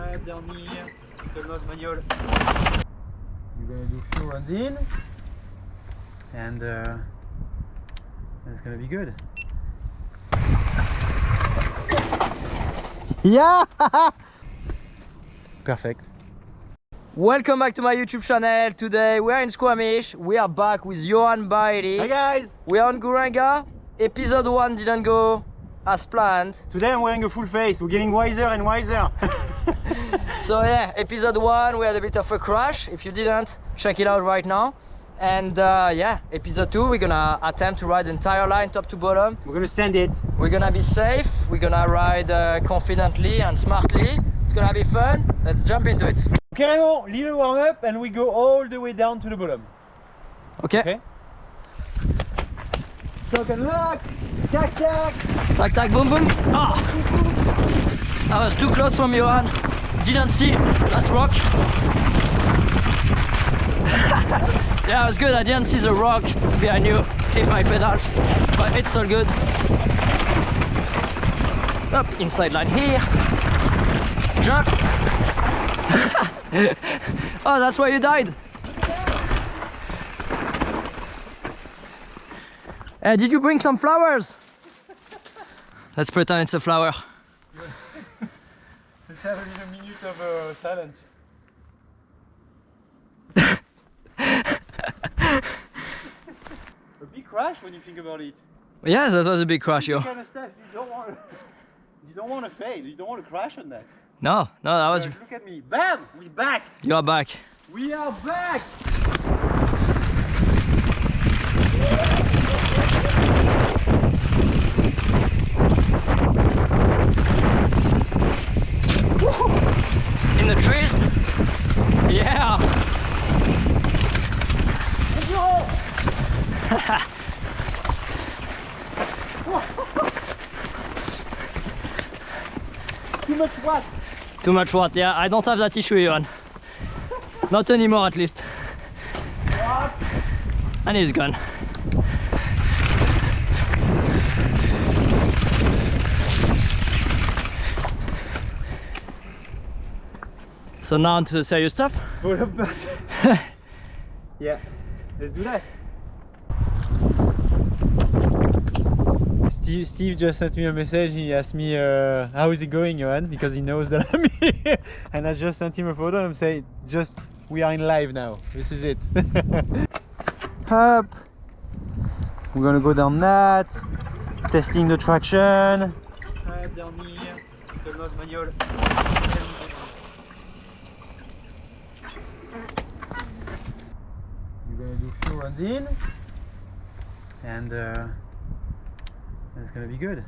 Dernier, the nose manual. You're gonna do few runs in, and it's gonna be good. Yeah! Perfect. Welcome back to my YouTube channel. Today we are in Squamish. We are back with Yoann Barelli. Hi guys! We are on Guranga. Episode 1 didn't go as planned. Today I'm wearing a full face. We're getting wiser and wiser. So yeah, episode 1 we had a bit of a crash. If you didn't, check it out right now. And yeah, episode 2 we're gonna attempt to ride the entire line top to bottom. We're gonna send it. We're gonna be safe. We're gonna ride confidently and smartly. It's gonna be fun. Let's jump into it. Carrément, little warm up and we go all the way down to the bottom. Okay. Shock and lock! Tac tac! Tac tac boom boom! Ah! I was too close from Yoann. Didn't see that rock. Yeah, it was good. I didn't see the rock behind you. Hit my pedals, but it's all good. Up, inside line here. Jump. Oh, that's why you died. Did you bring some flowers? Let's pretend it's a flower. Let's have a little minute of silence. A big crash when you think about it. Yeah, that was a big crash, yo. That kind of stuff you don't want. You don't want to fail. You don't want to crash on that. No, that was. Look at me. Bam! We're back. You are back. We are back. In the trees? Yeah! Let's go! Too much what? Too much what? Yeah, I don't have that issue, Yoann. Not anymore, at least. What? And he's gone. So now on to the serious stuff. Yeah, let's do that. Steve just sent me a message. He asked me how is it going, Yoann, because he knows that I'm here. And I just sent him a photo and say, we are in live now. This is it. Up. We're gonna go down that. Testing the traction. Dernier, the nose manual. You're gonna do few runs in, and it's gonna be good.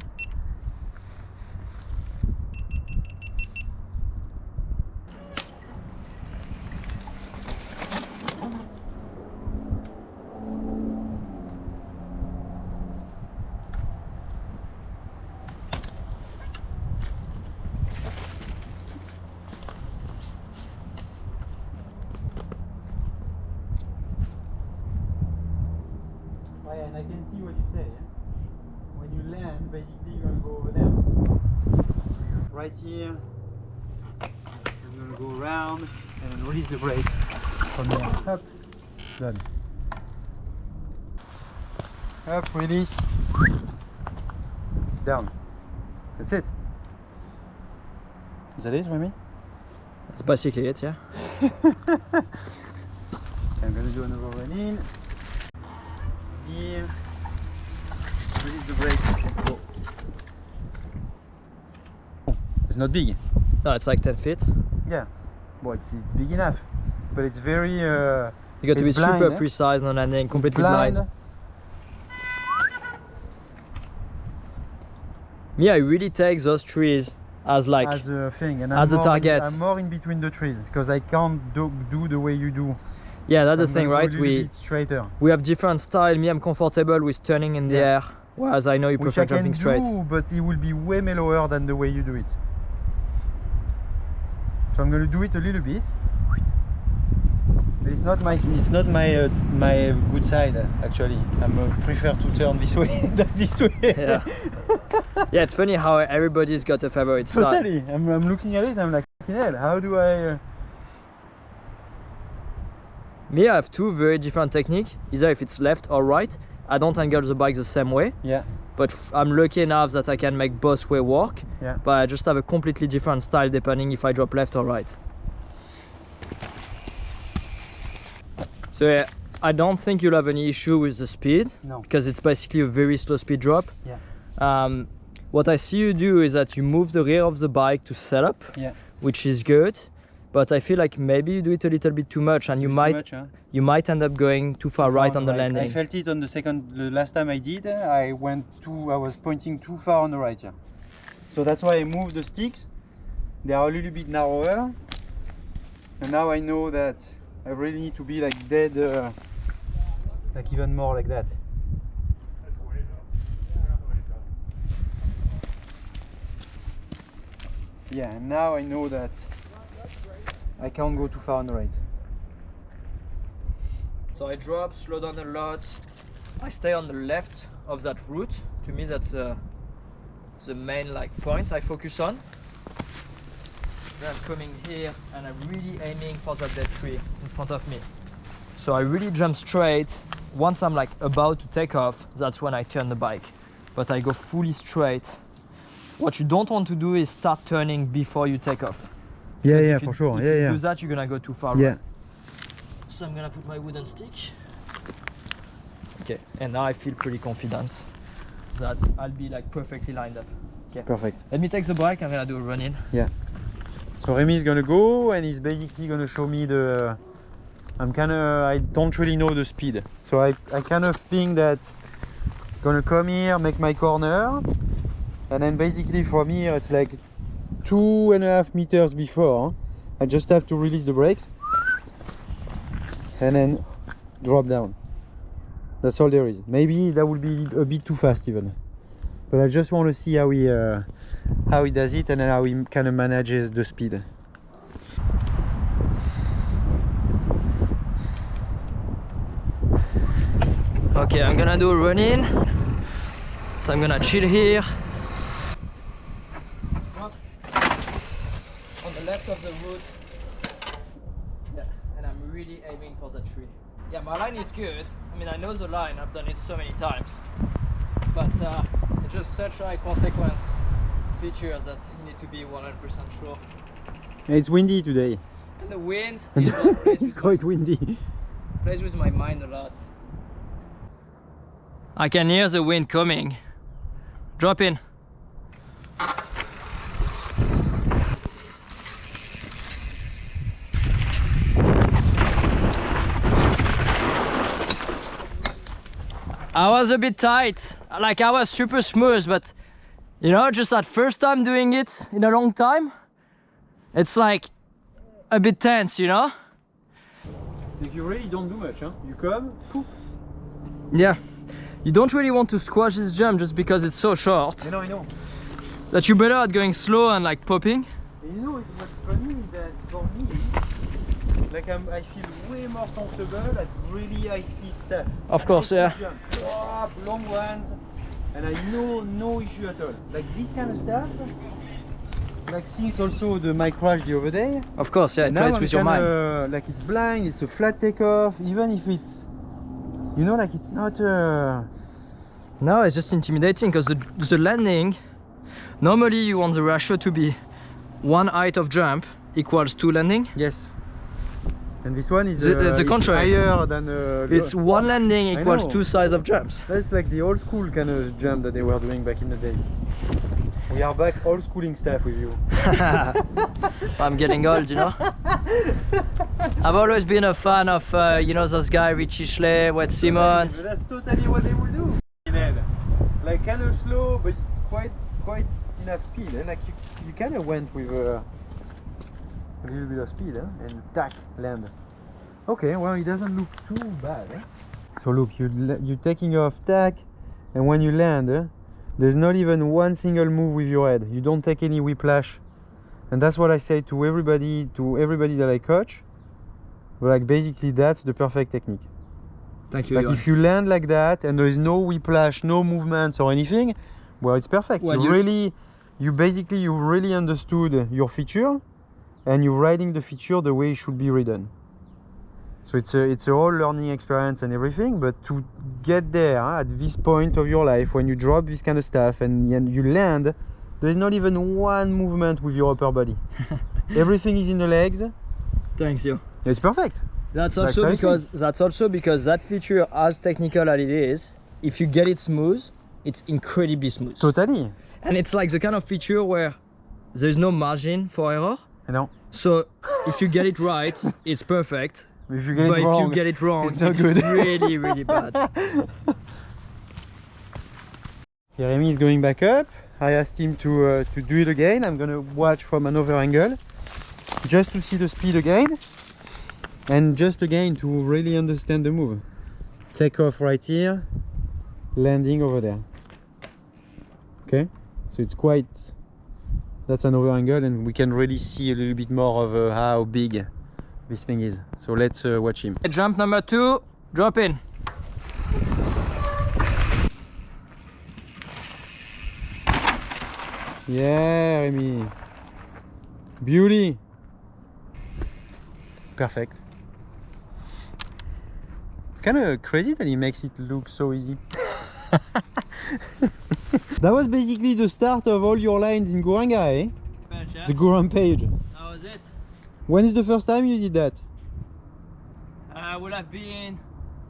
Oh yeah, and I can see what you say. Yeah? When you land, basically you're gonna go over there. Right here. You're gonna go around and then release the brakes from there. Up. Done. Up, release. Down. That's it. Is that it, Remy? That's basically it, yeah. I'm gonna do another run in. Here. Release the brakes. Go. It's not big. No, it's like 10 feet. Yeah. Well, it's big enough. But it's very... You got to be blind, super precise on landing, completely blind. Yeah, it really takes those trees as like... As a thing. And as a target. I'm more in between the trees because I can't do the way you do. Yeah, that's the thing, right? We straighter. We have different style. Me, I'm comfortable with turning in the air, whereas I know you prefer jumping straight. But it will be way mellower than the way you do it. So I'm going to do it a little bit. But it's not my my good side actually. I prefer to turn this way than this way. Yeah. Yeah, it's funny how everybody's got a favorite style. Totally. I'm looking at it. I'm like, Hell, how do I... Me, I have two very different techniques. Either if it's left or right, I don't angle the bike the same way. Yeah. But I'm lucky enough that I can make both way work. Yeah. But I just have a completely different style depending if I drop left or right. So yeah, I don't think you'll have any issue with the speed. No. Because it's basically a very slow speed drop. Yeah. What I see you do is that you move the rear of the bike to set up, Yeah. which is good. But I feel like maybe you do it a little bit too much, and you might end up going too far right on the landing. I felt it on the last time I did. I was pointing too far on the right here. So that's why I moved the sticks. They are a little bit narrower. And now I know that I really need to be like dead, like even more like that. Yeah, and now I know that I can't go too far on the right. So I drop, slow down a lot. I stay on the left of that route. To me, that's the main like point I focus on. Then I'm coming here and I'm really aiming for that dead tree in front of me. So I really jump straight. Once I'm like about to take off, that's when I turn the bike. But I go fully straight. What you don't want to do is start turning before you take off. Yeah, Because yeah, if you, for sure. If Yeah, you yeah. do that, you're gonna go too far. Yeah. Right? So I'm gonna put my wooden stick. Okay, and now I feel pretty confident that I'll be like perfectly lined up. Okay. Perfect. Let me take the bike. I'm gonna do a run in. Yeah. So Remy is gonna go and he's basically gonna show me the. I don't really know the speed, so I kind of think that gonna come here, make my corner, and then basically from here it's like 2.5 meters before. I just have to release the brakes and then drop down. That's all there is. Maybe that will be a bit too fast even, but I just want to see how he does it and then how he kind of manages the speed. Okay, I'm gonna do a run in. So I'm gonna chill here. On the left of the road. Yeah, and I'm really aiming for the tree. Yeah, my line is good. I mean, I know the line, I've done it so many times. But it's just such high consequence features that you need to be 100% sure. It's windy today. And the wind is what plays It's quite windy. Plays with my mind a lot. I can hear the wind coming. Drop in. I was a bit tight, like I was super smooth, but you know, just that first time doing it in a long time, it's like a bit tense, you know? Like you really don't do much, huh? You come, poop. Yeah. You don't really want to squash this jump just because it's so short. I know. That you're better at going slow and like popping. You know what's funny is that for me, like I feel way more comfortable at really high speed stuff. Of course, yeah. Jump, drop, long ones, and I know no issue at all. Like this kind of stuff, like since also my crash the other day. Of course, yeah, it now plays with your mind. Like it's blind, it's a flat takeoff, even if it's, you know, like it's not. No, it's just intimidating because the landing, normally you want the ratio to be 1 height of jump equals 2 landing. Yes. And this one is the contrary. higher than. It's 1 landing equals 2 size of jumps. That's like the old school kind of jump that they were doing back in the day. We are back old schooling stuff with you. I'm getting old, you know. I've always been a fan of, you know, those guys, Richie Schley, Wade Simmons. But that's totally what they will do. Like kind of slow, but quite enough speed. Like you kind of went with a little bit of speed, and tack, land. Okay, well it doesn't look too bad. So look, you're taking off tack, and when you land, there's not even one single move with your head. You don't take any whiplash, and that's what I say to everybody that I coach. But like basically that's the perfect technique. Thank you. Like if you land like that and there is no whiplash, no movements or anything, well, it's perfect. Well, you really understood your feature, and you're riding the feature the way it should be ridden. So it's a whole learning experience and everything, but to get there at this point of your life, when you drop this kind of stuff and you land, there's not even one movement with your upper body. Everything is in the legs. Thanks, yo. It's perfect. That's also because that feature, as technical as it is, if you get it smooth, it's incredibly smooth. Totally. And it's like the kind of feature where there's no margin for error. No. So if you get it right, it's perfect. If you get but it wrong, if you get it wrong, it's not good. really, really bad. Jeremy is going back up. I asked him to do it again. I'm gonna watch from another angle, just to see the speed again, and just again to really understand the move. Take off right here, landing over there. Okay, so it's quite. That's another angle, and we can really see a little bit more of how big this thing is. So let's watch him. Jump number 2, drop in. Yeah, Remy. Beauty. Perfect. It's kind of crazy that he makes it look so easy. That was basically the start of all your lines in Guranga, eh? Yeah. The Guranga page. That was it. When is the first time you did that? Would have been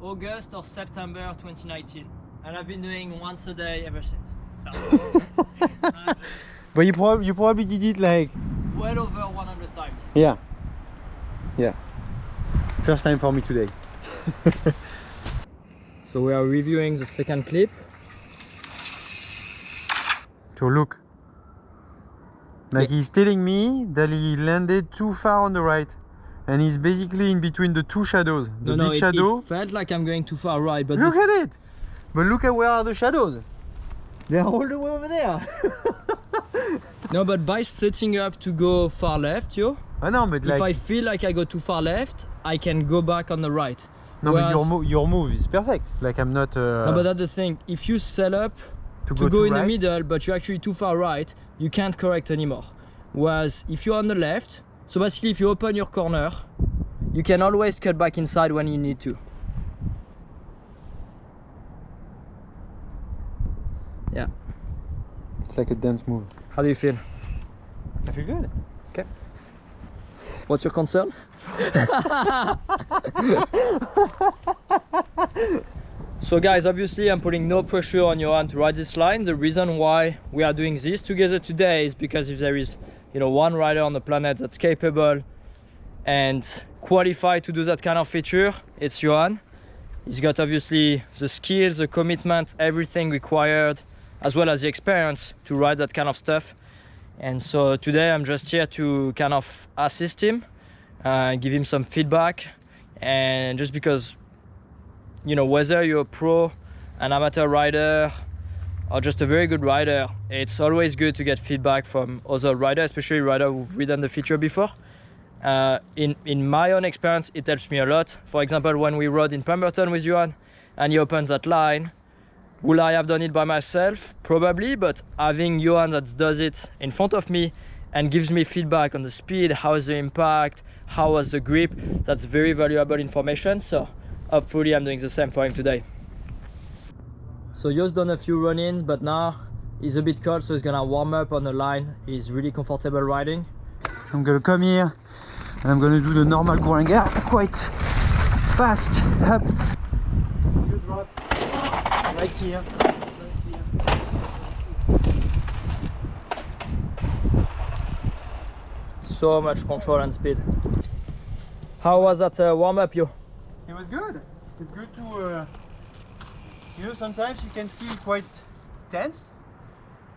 August or September 2019. And I've been doing once a day ever since. But you probably did it like... Well over 100 times. Yeah. Yeah. First time for me today. So we are reviewing the second clip. So look. Like he's telling me that he landed too far on the right. And he's basically in between the two shadows. The big shadow. It felt like I'm going too far right, but look at it! But look at where are the shadows. They're all the way over there. No, but by setting up to go far left, yo. I know, but like, if I feel like I go too far left, I can go back on the right. No, whereas, but your move is perfect. Like I'm not. No, but that's the thing. If you set up to go in the middle, but you're actually too far right, you can't correct anymore. Whereas if you're on the left, so basically if you open your corner, you can always cut back inside when you need to. Yeah. It's like a dance move. How do you feel? I feel good. Okay. What's your concern? So guys, obviously I'm putting no pressure on Yoann to ride this line. The reason why we are doing this together today is because if there is, you know, one rider on the planet that's capable and qualified to do that kind of feature, it's Yoann. He's got obviously the skills, the commitment, everything required, as well as the experience to ride that kind of stuff. And so today I'm just here to kind of assist him, give him some feedback, and just because, you know, whether you're a pro, an amateur rider, or just a very good rider, it's always good to get feedback from other riders, especially riders who've ridden the feature before. In my own experience, it helps me a lot. For example, when we rode in Pemberton with Yoann and he opens that line, would I have done it by myself? Probably, but having Yoann that does it in front of me and gives me feedback on the speed, how is the impact, how was the grip, that's very valuable information. So hopefully I'm doing the same for him today. So Yo's done a few run-ins, but now he's a bit cold, so he's gonna warm up on the line. He's really comfortable riding. I'm gonna come here and I'm gonna do the normal Guranga quite fast. Up. You drop right here. So much control and speed. How was that warm-up, Yo? It was good. It's good to, you know, sometimes you can feel quite tense,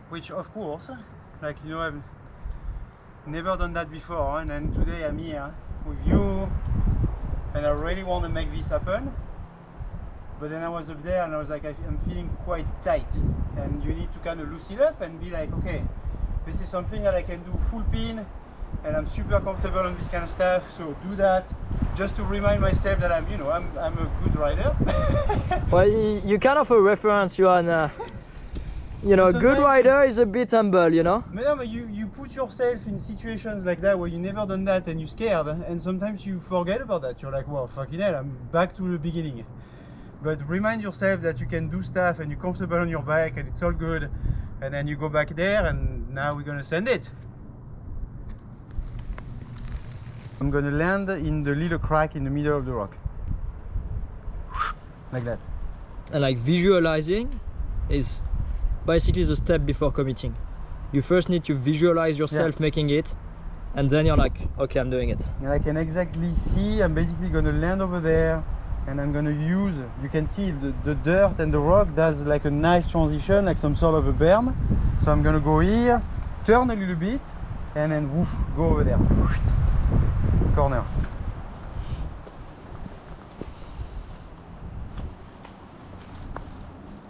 which of course, like, you know, I've never done that before, and then today I'm here with you, and I really want to make this happen. But then I was up there and I was like, I'm feeling quite tight, and you need to kind of loosen it up and be like, okay, this is something that I can do full pin, and I'm super comfortable on this kind of stuff, so do that just to remind myself that I'm, you know, I'm a good rider. Well, you kind of a reference, Yoann. you know, good Sometimes- rider is a bit humble, you know. But you put yourself in situations like that where you never done that and you're scared, and sometimes you forget about that. You're like, well, fucking hell, I'm back to the beginning. But remind yourself that you can do stuff and you're comfortable on your bike and it's all good, and then you go back there and now we're gonna send it. I'm gonna land in the little crack in the middle of the rock. Like that. And like visualizing is basically the step before committing. You first need to visualize yourself making it, and then you're like, okay, I'm doing it. And I can exactly see, I'm basically gonna land over there, and I'm gonna use, you can see the dirt and the rock does like a nice transition, like some sort of a berm. So I'm gonna go here, turn a little bit, and then woof, go over there. Corner.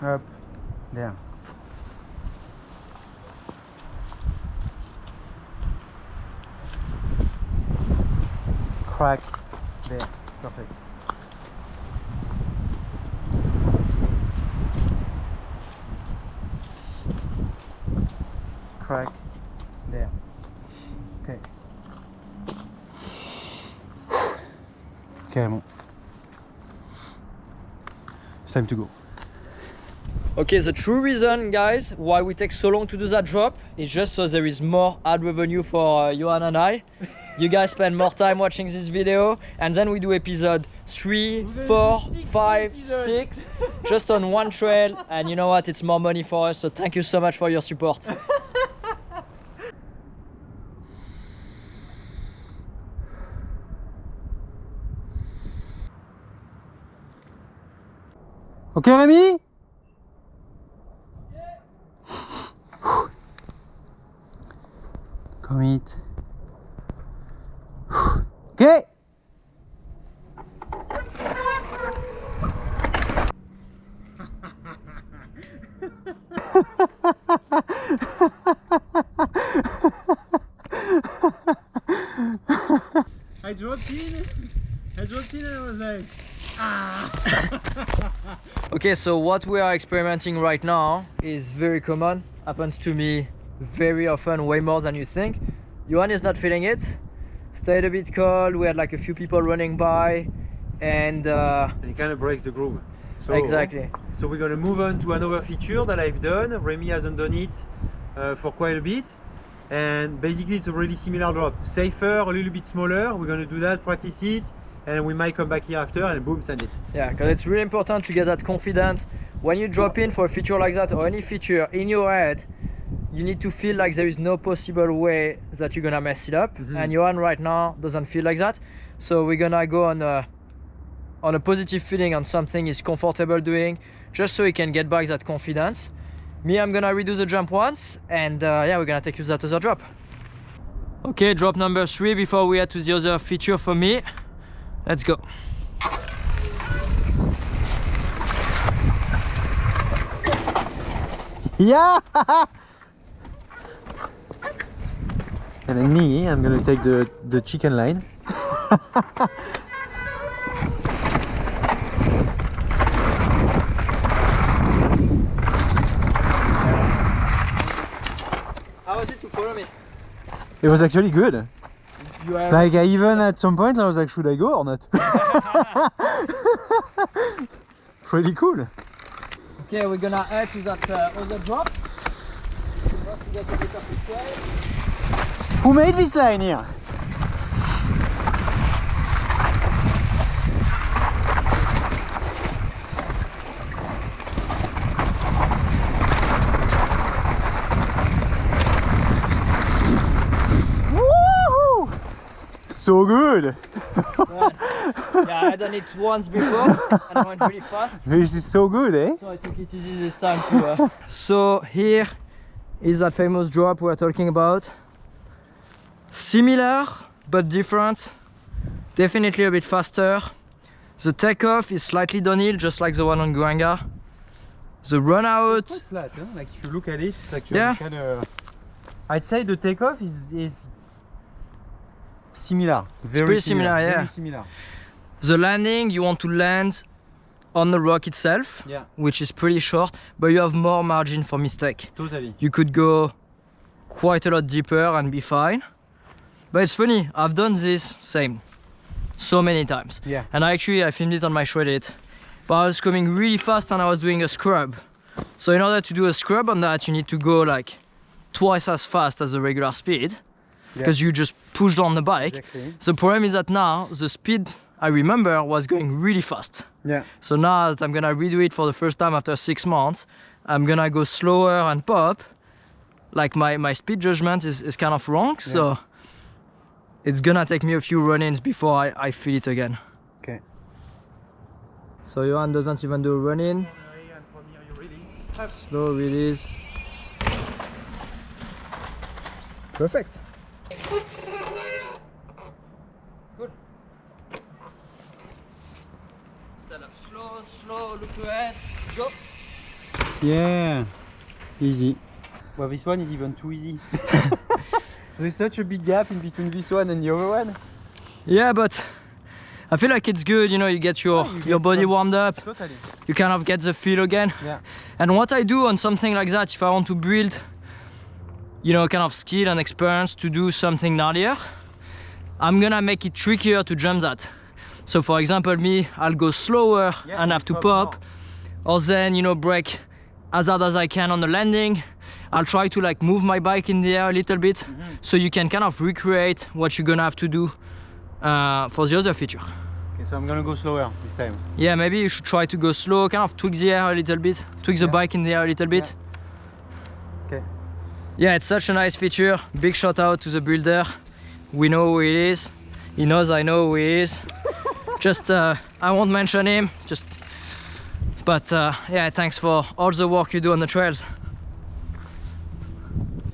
Up, there. Crack, there, perfect. Crack, there. Okay. Okay, bon. It's time to go. Okay, the true reason, guys, why we take so long to do that drop is just so there is more ad revenue for Yoann and I. You guys spend more time watching this video, and then we do episode 3, 4, 5, 6, just on one trail, and you know what, it's more money for us, so thank you so much for your support. Okay, Rémi? Commit. Okay. I dropped in and I was like, Okay, so what we are experimenting right now is very common, happens to me very often, way more than you think. Yoann is not feeling it, stayed a bit cold, we had like a few people running by, and it kind of breaks the groove. So, exactly. So we're gonna move on to another feature that I've done. Rémi hasn't done it for quite a bit, and basically it's a really similar drop, safer, a little bit smaller. We're gonna do that, practice it, and we might come back here after and boom, send it. Yeah, because it's really important to get that confidence. When you drop in for a feature like that or any feature in your head, you need to feel like there is no possible way that you're gonna mess it up. And Yoann right now doesn't feel like that. So we're gonna go on a positive feeling on something he's comfortable doing, just so he can get back that confidence. Me, I'm gonna redo the jump once, and yeah, we're gonna take you that other drop. Okay, drop number 3 before we head to the other feature for me. Let's go. Yeah! And then me, I'm gonna take the chicken line. How was it to follow me? It was actually good. You are Like I even at some point I was like, should I go or not? Pretty cool. Okay, we're gonna head to that other drop. To get a bit of the trail. Who made this line here? Woohoo! So good! Yeah, I had done it once before and I went really fast. This is so good, eh? So I took it easy this time too. So here is that famous drop we're talking about. Similar but different. Definitely a bit faster. The takeoff is slightly downhill, just like the one on Guranga. The run out, It's quite flat, huh? Like if you look at it, it's actually kind of. I'd say the takeoff is similar. Very pretty similar, yeah. Very similar. The landing, you want to land on the rock itself, Yeah. which is pretty short, but you have more margin for mistake. Totally. You could go quite a lot deeper and be fine. But it's funny, I've done this same so many times. Yeah. And I filmed it on my shredded, but I was coming really fast and I was doing a scrub. So in order to do a scrub on that, you need to go like twice as fast as the regular speed, because you just pushed on the bike. Exactly. The problem is that now the speed I remember was going really fast. Yeah. So now that I'm gonna redo it for the first time after 6 months, I'm gonna go slower and pop. Like my speed judgment is kind of wrong, so it's gonna take me a few run-ins before I feel it again. Okay. So Yoann doesn't even do a run-in. Slow release. Perfect. Good. Set up slow, look ahead, go. Yeah. Easy. Well, this one is even too easy. There's such a big gap in between this one and the other one. Yeah, but I feel like it's good, you know, you get your body warmed up. Totally. You kind of get the feel again. Yeah. And what I do on something like that, if I want to build, you know, kind of skill and experience to do something gnarlier, I'm gonna make it trickier to jump that. So for example, me, I'll go slower and have to pop, or then, you know, brake as hard as I can on the landing. I'll try to like move my bike in the air a little bit, so you can kind of recreate what you're gonna have to do for the other feature. Okay, so I'm gonna go slower this time. Yeah, maybe you should try to go slow, kind of tweak the air a little bit, tweak the bike in the air a little bit. Okay. Yeah, it's such a nice feature. Big shout out to the builder. We know who he is. He knows I know who he is. Just, I won't mention him, but yeah, thanks for all the work you do on the trails.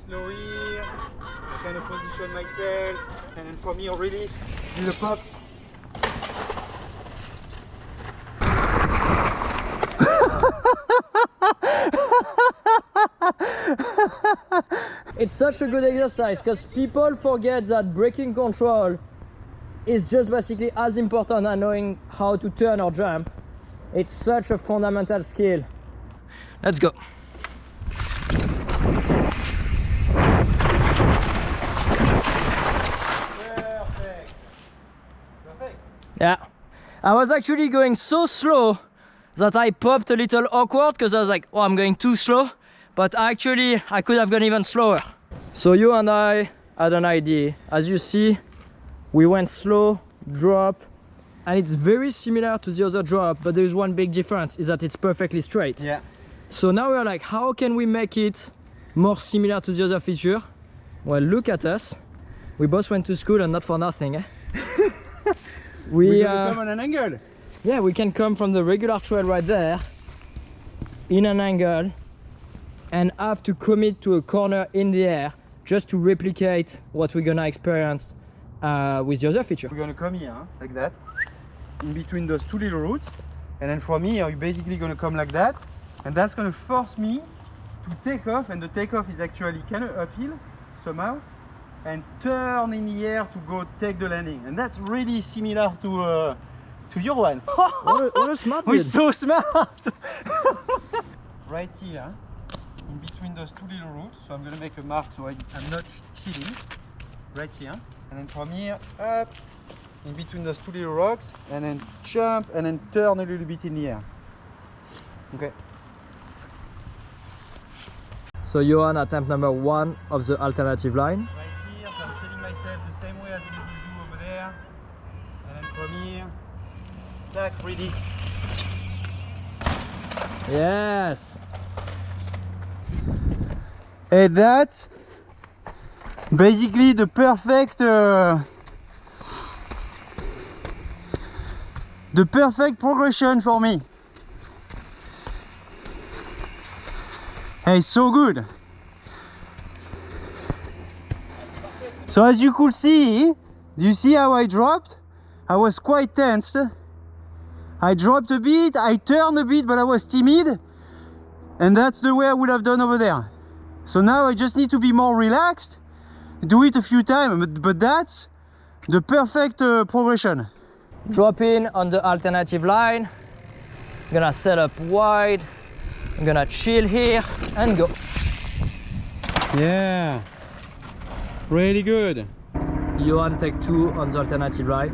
Slow here, I kind of position myself, and then from here release, do the pop. It's such a good exercise because people forget that braking control is just basically as important as knowing how to turn or jump. It's such a fundamental skill. Let's go. Perfect. Yeah, I was actually going so slow that I popped a little awkward because I was like, oh, I'm going too slow, but actually I could have gone even slower. So you and I had an idea. As you see, we went slow, drop, and it's very similar to the other drop, but there is one big difference, is that it's perfectly straight. Yeah. So now we're like, how can we make it more similar to the other feature? Well, look at us. We both went to school and not for nothing, eh? We're gonna come on an angle. Yeah, we can come from the regular trail right there in an angle and have to commit to a corner in the air just to replicate what we're gonna experience with the other feature. We're gonna come here, like that, in between those two little roots, and then from here you're basically gonna come like that, and that's gonna force me to take off, and the takeoff is actually kind of uphill somehow, and turn in the air to go take the landing, and that's really similar to your one. What a smart We're dude. so smart. Right here, in between those two little roots, so I'm gonna make a mark so I'm not cheating. Right here, and then from here up, in between those two little rocks, and then jump, and then turn a little bit in the air. Okay. So Yoann, attempt number 1 of the alternative line. Right here, so I'm setting myself the same way as we will do over there, and then from here, tack, release. Yes. And that's basically the perfect progression for me. Hey, it's so good. So as you could see, you see how I dropped? I was quite tense. I dropped a bit, I turned a bit, but I was timid. And that's the way I would have done over there. So now I just need to be more relaxed, do it a few times, but that's the perfect progression. Drop in on the alternative line. I'm gonna set up wide. I'm gonna chill here and go. Yeah, really good. Yoann, take 2 on the alternative ride.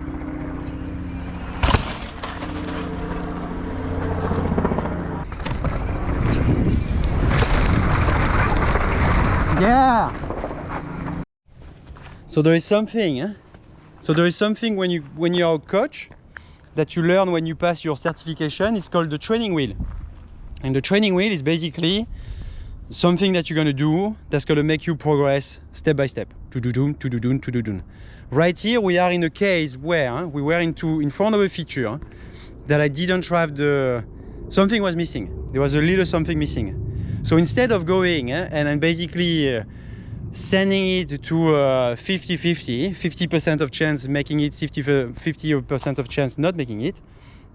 Yeah. So there is something, eh? So there is something when you're a coach that you learn when you pass your certification. It's called the training wheel. And the training wheel is basically something that you're gonna do that's gonna make you progress step by step. To-do-doon. Right here we are in a case where we were in front of a feature that I didn't have something was missing. There was a little something missing. So instead of going and then basically sending it to 50% of chance making it, 50% of chance not making it,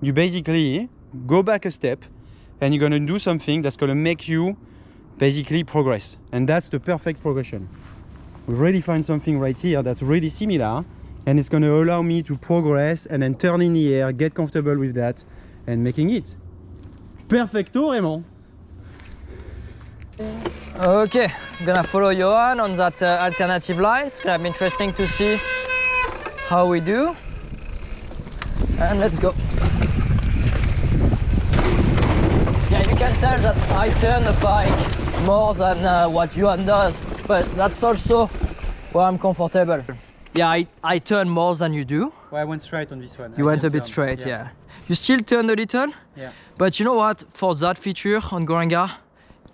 you basically go back a step and you're gonna do something that's gonna make you basically progress. And that's the perfect progression. We really find something right here that's really similar, and it's gonna allow me to progress and then turn in the air, get comfortable with that and making it. Perfecto, Raymond. Okay, I'm gonna follow Yoann on that alternative line. It's gonna be interesting to see how we do. And let's go. Yeah, you can tell that I turn the bike more than what Yoann does, but that's also where I'm comfortable. Yeah, I turn more than you do. Well, I went straight on this one. You went a bit straight, yeah. You still turned a little, yeah. But you know what? For that feature on Guranga,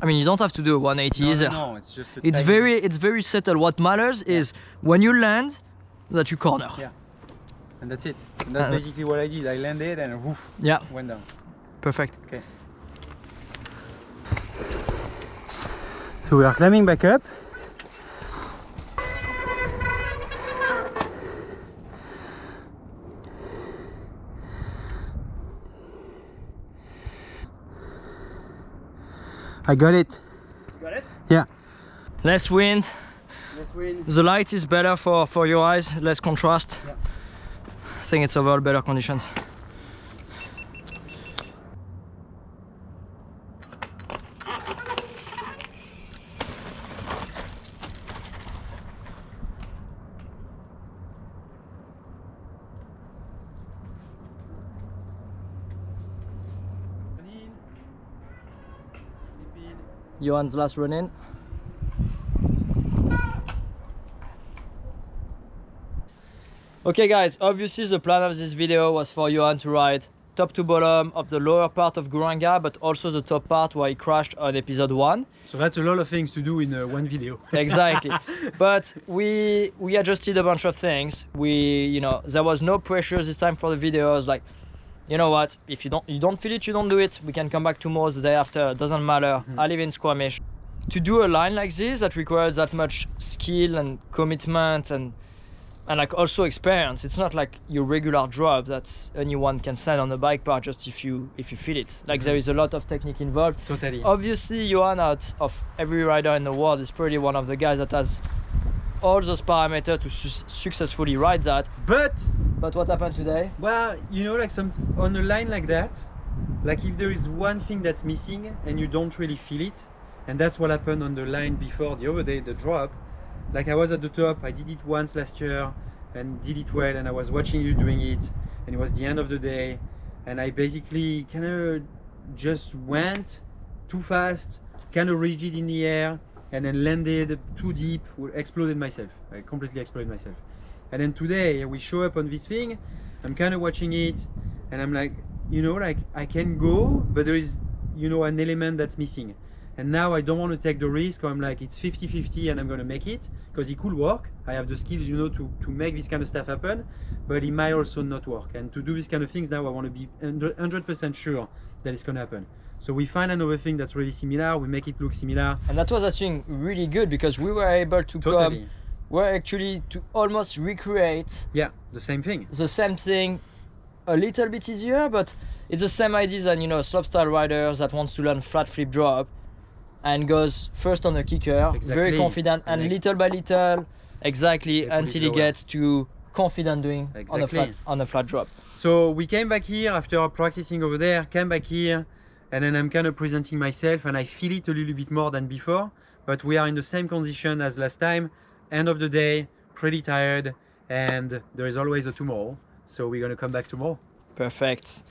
I mean, you don't have to do a 180 either. No, it's just it's very subtle. What matters is when you land, that you corner. Yeah, and that's it. And that's basically what I did. I landed and woof, yeah, went down. Perfect. Okay. So we are climbing back up. I got it. Got it? Yeah. Less wind. Less wind. The light is better for your eyes, less contrast. Yeah. I think it's overall better conditions. Yoann's last run in. Okay guys, obviously the plan of this video was for Yoann to ride top to bottom of the lower part of Guranga, but also the top part where he crashed on episode 1. So that's a lot of things to do in one video. Exactly. But we adjusted a bunch of things. There was no pressure this time for the video. I was like, you know what, if you don't feel it, you don't do it. We can come back tomorrow, the day after, it doesn't matter. I live in Squamish. To do a line like this that requires that much skill and commitment and like also experience, it's not like your regular drop that anyone can send on a bike part just if you feel it. Like there is a lot of technique involved. Totally. Obviously Yoann, out of every rider in the world, is probably one of the guys that has all those parameters to successfully ride that. But what happened today? Well, you know, like on a line like that, like if there is one thing that's missing and you don't really feel it, and that's what happened on the line before the other day, the drop. Like I was at the top, I did it once last year and did it well, and I was watching you doing it, and it was the end of the day, and I basically kind of just went too fast, kind of rigid in the air, and then landed too deep, exploded myself. I completely exploded myself. And then today we show up on this thing, I'm kind of watching it, and I'm like, you know, like I can go, but there is, you know, an element that's missing. And now I don't want to take the risk. I'm like, it's 50-50 and I'm going to make it, because it could work. I have the skills, you know, to make this kind of stuff happen, but it might also not work. And to do these kind of things now, I want to be 100% sure that it's going to happen. So we find another thing that's really similar, we make it look similar. And that was, I think, really good, because we were able to totally. We're actually to almost recreate the same thing. The same thing, a little bit easier, but it's the same idea than, you know, slopestyle riders that wants to learn flat flip drop and goes first on the kicker, very confident, and little by little, until he gets to confident doing Exactly. on a flat drop. So we came back here after practicing over there, came back here, and then I'm kind of presenting myself, and I feel it a little bit more than before, but we are in the same condition as last time. End of the day, pretty tired, and there is always a tomorrow. So we're gonna come back tomorrow. Perfect.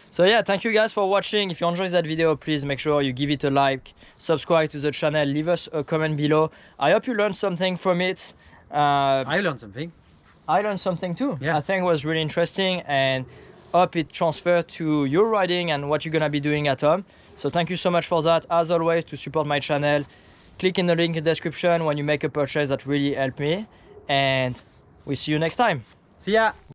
So yeah, thank you guys for watching. If you enjoyed that video, please make sure you give it a like, subscribe to the channel, leave us a comment below. I hope you learned something from it. I learned something. I learned something too. Yeah. I think it was really interesting, and hope it transferred to your riding and what you're gonna be doing at home. So thank you so much for that. As always, to support my channel, click in the link in the description when you make a purchase. That really helped me, and we see you next time. See ya.